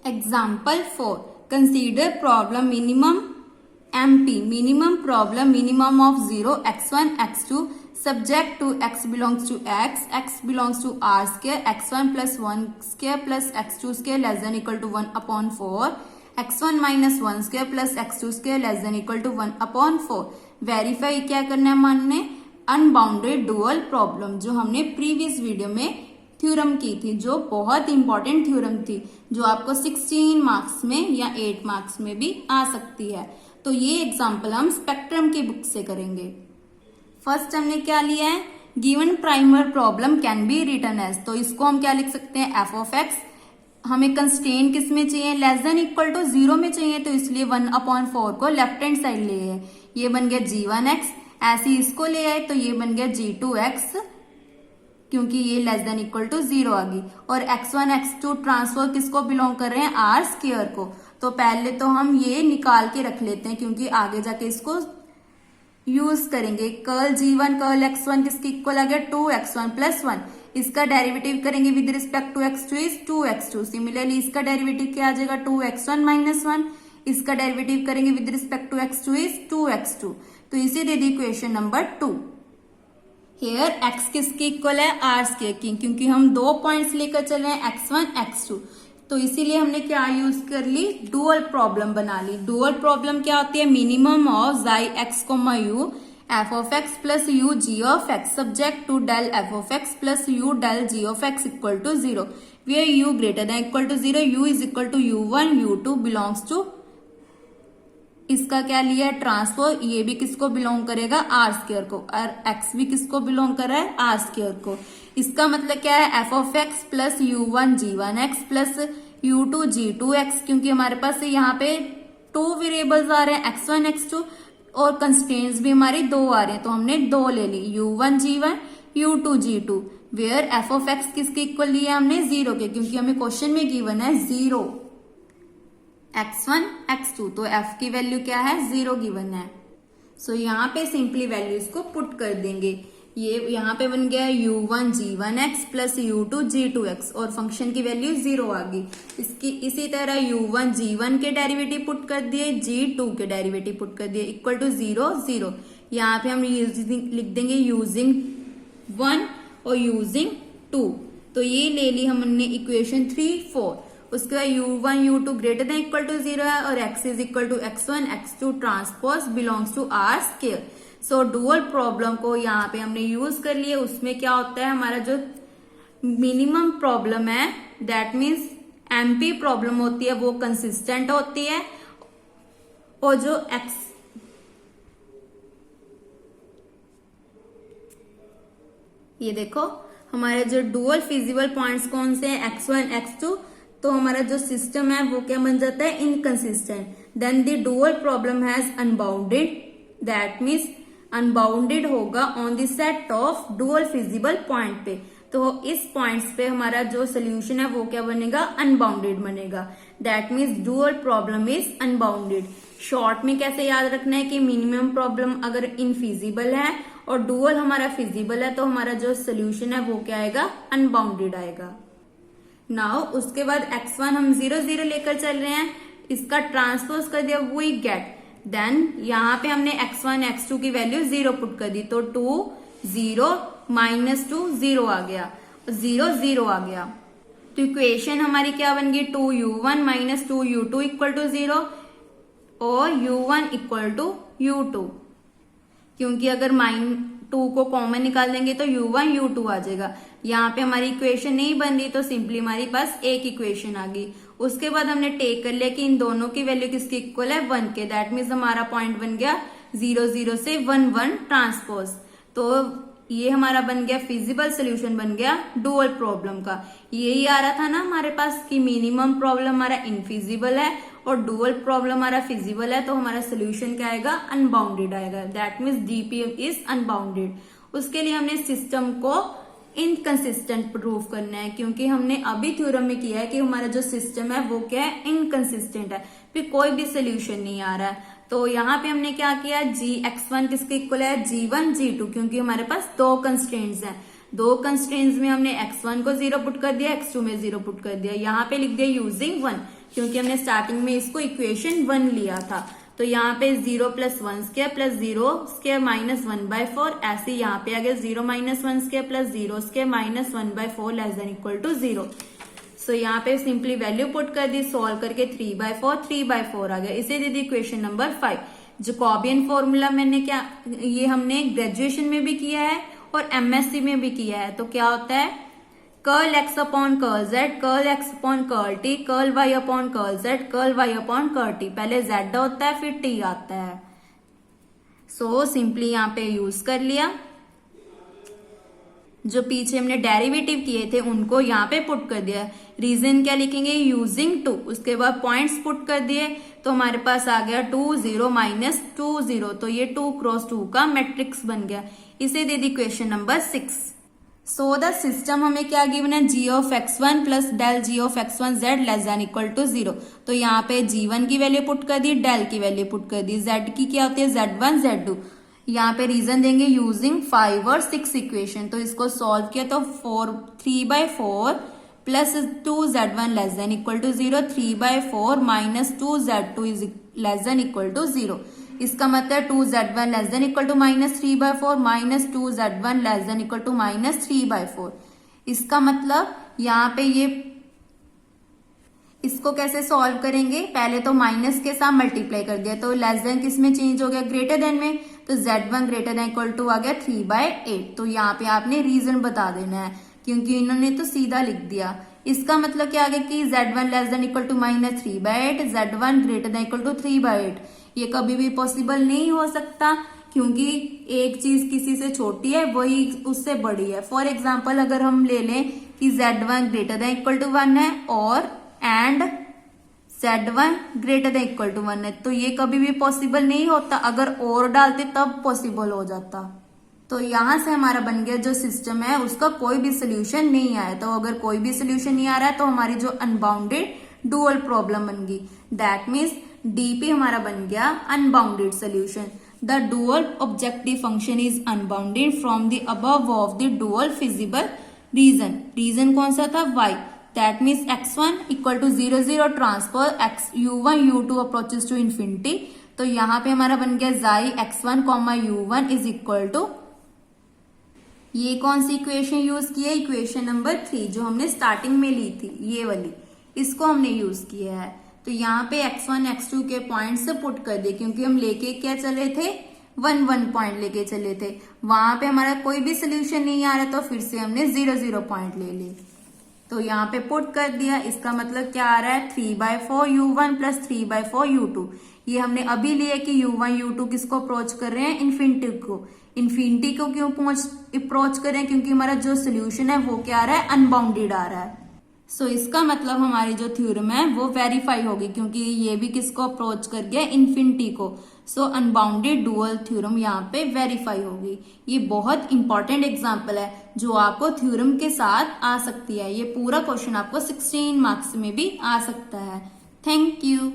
Example 4. Consider problem minimum MP. Minimum problem minimum of 0, x1, x2 subject to x belongs to x belongs to r square, x1 plus 1 square plus x2 square less than equal to 1 upon 4, x1 minus 1 square plus x2 square less than equal to 1 upon 4. Verify क्या करना है मानने unbounded dual problem, जो हमने previous video में theorem की थी, जो बहुत इंपॉर्टेंट थ्योरम थी, जो आपको 16 मार्क्स में या 8 मार्क्स में भी आ सकती है। तो ये एग्जाम्पल हम स्पेक्ट्रम की बुक से करेंगे। फर्स्ट हमने क्या लिया है, given primal problem can be written as, तो इसको हम क्या लिख सकते हैं, एफ ऑफ एक्स। हमें कंस्ट्रेंट किस में चाहिए, लेस देन इक्वल टू 0 में चाहिए, तो इसलिए 1/4 को लेफ्ट हैंड साइड ले आए, ये बन गया g1x। ऐसे इसको ले आए तो ये बन गया g2x, क्योंकि ये लेस देन इक्वल टू 0 आ गई। और x1 x2 ट्रांसफर किसको बिलोंग कर रहे हैं, आर स्क्वायर को। तो पहले तो हम ये निकाल के रख लेते हैं, क्योंकि आगे जाके इसको यूज करेंगे। कर्ल g1 कर्ल x1 किसके इक्वल आ गया, 2x1 प्लस 1। इसका डेरिवेटिव करेंगे with respect to x2 is 2x2। Similarly इसका डेरिवेटिव क्या आ जाएगा, 2x1 माइनस 1। इसका डेरिवेटिव करेंगे with respect to x2 is 2x2। तो इसे दे दी इक्वेशन नंबर 2। हेयर x किसके इक्वल है, आर स्क्वायर की, क्योंकि हम 2 पॉइंट्स लेकर चले हैं x1 x2। तो इसीलिए हमने क्या यूज कर ली, डुअल प्रॉब्लम बना ली। डुअल प्रॉब्लम क्या होती है, minimum of xi x, u f of x plus u g of x subject to del f of x plus u del g of x equal to 0, where u greater than equal to 0, u is equal to u1 u2 belongs to, इसका क्या लिया है transfer, ये भी किसको belong करेगा, are square को, और x भी किसको बिलोंग कर रहा है, आर स्क्वायर को। इसका मतलब क्या है, F of x plus u1 g1x plus u2 g2x, क्योंकि हमारे पास यहाँ पे 2 वेरिएबल्स आ रहे हैं, x1 x2, और कंस्ट्रेंट्स भी हमारी 2 आ रहे हैं, तो हमने 2 ले ली, u1 g1 u2 g2, where F of X किसके इक्वल लिया हमने, 0 के, क्योंकि हमें क्वेश्चन में गिवन है 0 x1 x2, तो f की वैल्यू क्या है, 0 गिवन है। सो यहाँ पे सिंपली वैल्यू इसको पुट कर देंगे। ये यहाँ पे बन गया u1 g1x plus u2 g2x, और फंक्शन की वैल्यू 0 आ गई। इसकी इसी तरह u1 g1 के डेरिवेटिव पुट कर दिए, g2 के डेरिवेटिव पुट कर दिए, इक्वल टू 0 0। यहाँ पे हम लिख देंगे यूजिंग 1 और यूजिंग 2। तो ये ले ली हमने इक्वेशन 3 4। उसके बाद u1 u2 greater than equal to 0 है, और x is equal to x1 x2 transpose belongs to R square. So dual problem को यहाँ पे हमने यूज कर लिया। उसमें क्या होता है, हमारा जो मिनिमम प्रॉब्लम है, दैट मीन्स एमपी प्रॉब्लम होती है, वो कंसिस्टेंट होती है, और जो x ये देखो हमारे जो डुअल फिजिबल पॉइंट्स कौन से हैं, x1 x2, तो हमारा जो सिस्टम है वो क्या बन जाता है, inconsistent. Then the dual problem has unbounded, that means unbounded होगा on the set of dual feasible point पे। तो इस पॉइंट्स पे हमारा जो सोल्यूशन है वो क्या बनेगा, अनबाउंडेड बनेगा। That means dual problem is unbounded. Short में कैसे याद रखना है कि मिनिमम प्रॉब्लम अगर इनफिजिबल है और डुअल हमारा फिजिबल है, तो हमारा जो सोल्यूशन है वो क्या आएगा, अनबाउंडेड आएगा। नाउ उसके बाद x1 हम 0 0 लेकर चल रहे हैं, इसका ट्रांसपोज कर दिया, वी गेट, देन यहाँ पे हमने x1 x2 की वैल्यू 0 पुट कर दी, तो 2 0 माइनस 2 0 आ गया, 0 0 आ गया। तो इक्वेशन हमारी क्या बन गई, 2u1 minus 2u2 equal to 0, और u1 इक्वल टू u2, क्योंकि अगर -2 को कॉमन निकाल देंगे तो u1 u2 आ जाएगा। यहाँ पे हमारी इक्वेशन नहीं बन रही, तो सिंपली हमारे पास एक इक्वेशन आ गई। उसके बाद हमने टेक कर लिया कि इन दोनों की वैल्यू किसकी इक्वल है, 1 के। दैट मीन्स हमारा पॉइंट बन गया 0 0 से 1 1 ट्रांसपोज। तो ये हमारा बन गया फिजिबल सोल्यूशन, बन गया डुअल प्रॉब्लम का। यही आ रहा था ना हमारे पास कि मिनिमम प्रॉब्लम हमारा इनफिजिबल है और डुअल प्रॉब्लम हमारा फिजिबल है, तो हमारा सोल्यूशन क्या आएगा, अनबाउंडेड आएगा। That means DPM is unbounded. उसके लिए हमने सिस्टम को इनकंसिस्टेंट प्रूव करना है, क्योंकि हमने अभी थ्योरम में किया है कि हमारा जो सिस्टम है वो क्या है, इनकंसिस्टेंट है, फिर कोई भी सोल्यूशन नहीं आ रहा है। तो यहाँ पे हमने क्या किया, gx1 किसके इक्वल है, g1 g2, क्योंकि हमारे पास 2 कंस्ट्रेंट्स हैं। दो कंस्ट्रेंट्स में हमने x1 को 0 पुट कर दिया, x2 में 0 पुट कर दिया। यहाँ पे लिख दिया यूजिंग 1, क्योंकि हमने स्टार्टिंग में इसको इक्वेशन 1 लिया था। तो यहाँ पे 0 plus 1 square plus 0 square minus 1/4, ऐसे यहाँ पे आ गया 0 minus 1 square plus 0 square minus 1/4 less than equal to 0। So यहाँ पे सिंपली वैल्यू पुट कर दी, सॉल्व करके 3/4 आ गया। इसे दे दी इक्वेशन नंबर 5। जैकोबियन फॉर्मूला मैंने क्या, ये हमने ग्रेजुएशन में भी किया है और एमएससी में भी किया है। तो क्या होता है, curl x upon curl z, curl x upon curl t, curl y upon curl z, curl y upon curl t। पहले z होता है फिर t आता है। सो सिंपली यहाँ पे यूज कर लिया। जो पीछे हमने डेरिवेटिव किए थे उनको यहाँ पे पुट कर दिया। रीजन क्या लिखेंगे, यूजिंग 2, उसके बाद पॉइंट्स पुट कर दिए तो हमारे पास आ गया 2 0 माइनस 2 0। तो ये 2 क्रॉस 2 का मैट्रिक्स बन गया। इसे दे दी question number 6। So the system हमें क्या गिवन है, g of x1 plus del g of x1 z less than equal to 0। तो यहाँ पे g1 की वैल्यू पुट कर दी, डेल की वैल्यू पुट कर दी, z की क्या होती है z1 z2। यहाँ पे रीजन देंगे यूजिंग 5 और 6 इक्वेशन। तो इसको सॉल्व किया तो 3/4 plus 2z1 less than equal to 0, 3/4 minus 2z2 is less than equal to 0। इसका मतलब 2z1 less than equal to minus 3/4 minus 2z1 less than equal to minus 3/4। इसका मतलब यहाँ पे ये इसको कैसे सॉल्व करेंगे, पहले तो माइनस के साथ मल्टीप्लाई कर दिया तो लेस देन किस में चेंज हो गया, ग्रेटर देन में। तो z1 greater than equal to आ गया 3/8। तो यहाँ पे आपने रीजन बता देना है, क्योंकि इन्होंने तो सीधा लिख दिया। इसका मतलब क्या आ गया कि z1 less than equal to minus 3/8, z1 greater than equal to 3/8। ये कभी भी पॉसिबल नहीं हो सकता, क्योंकि एक चीज किसी से छोटी है वही उससे बड़ी है। फॉर एग्जाम्पल अगर हम ले लें कि z1 greater than equal to 1 है और and z1 greater than equal to 1 है, तो ये कभी भी पॉसिबल नहीं होता। अगर और डालते तब पॉसिबल हो जाता। तो यहां से हमारा बन गया जो सिस्टम है उसका कोई भी सोल्यूशन नहीं आया। तो अगर कोई भी सोल्यूशन नहीं आ रहा है तो हमारी जो अनबाउंडेड डुअल प्रॉब्लम बन गई। दैट मीन्स डीपी हमारा बन गया unbounded solution. The dual objective function is unbounded from the above of the dual feasible region. Region कौन सा था, y। That means x1 equal to 0 0 transfer x u1 u2 approaches to infinity. तो यहाँ पे हमारा बन गया xi x1 u1 is equal to, ये कौन सी इक्वेशन यूज की है, इक्वेशन नंबर 3 जो हमने स्टार्टिंग में ली थी, ये वाली, इसको हमने यूज किया है। तो यहाँ पे x1 x2 के पॉइंट से पुट कर दिए, क्योंकि हम लेके क्या चले थे, 1 1 पॉइंट लेके चले थे। वहां पे हमारा कोई भी सोल्यूशन नहीं आ रहा तो फिर से हमने 0 0 पॉइंट ले ली। तो यहाँ पे पुट कर दिया। इसका मतलब क्या आ रहा है, 3/4 u1 प्लस 3/4 u2। ये हमने अभी लिया कि u1 u2 किसको अप्रोच कर रहे हैं, इन्फिनिटी को। इन्फिनिटी को क्यों अप्रोच कर रहे हैं, क्योंकि हमारा जो सोल्यूशन है वो क्या आ रहा है, अनबाउंडेड आ रहा है। सो इसका मतलब हमारी जो थ्योरम है वो वेरीफाई होगी, क्योंकि ये भी किसको अप्रोच कर गया, इन्फिनिटी को। सो अनबाउंडेड डुअल थ्योरम यहाँ पे वेरीफाई होगी। ये बहुत इंपॉर्टेंट एग्जांपल है जो आपको थ्योरम के साथ आ सकती है। ये पूरा क्वेश्चन आपको 16 मार्क्स में भी आ सकता है। Thank you.